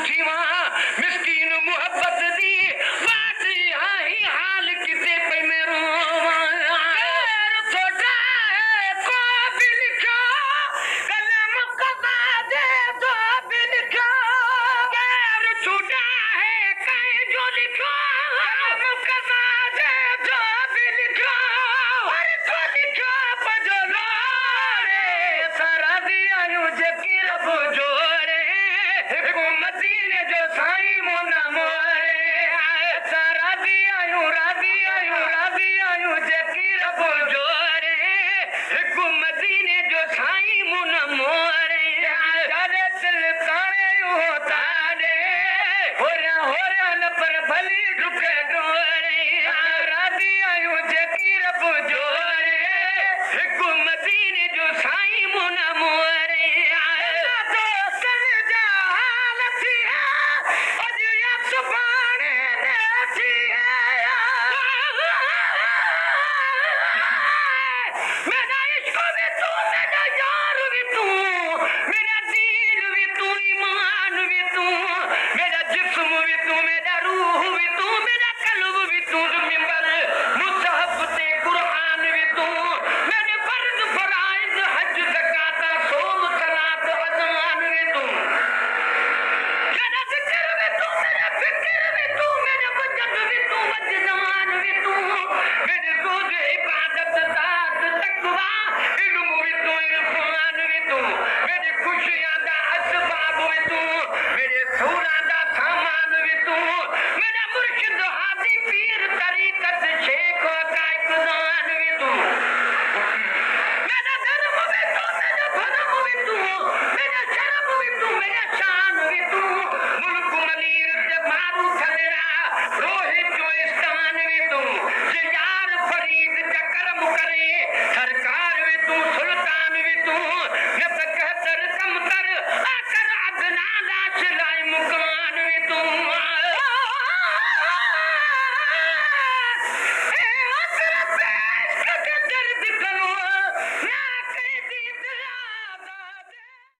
उठी वहां मिस्कीन मोहब्बत दी बात यहाँ ही हाल किते पे मेरो छोटा है को भी लिखो कलम कसा दे तो भी लिखो छोटा है कहीं जो लिखो कलम कसा दे तो भी लिखो और तो लिखो बजलो रे सारा दिया यूं जकीर बुझोरे हुकूमती ने जो साईं मोना मोरे सारा दिया यूं जकीर बुझोरे हुकूमती ने जो साईं मोना मोरे चले दिल तारे होता दे हो रहा न पर भली ढुके डोरे सारा दिया यूं जकीर बुझोरे हुकूमती ने जो साईं मोना मोरे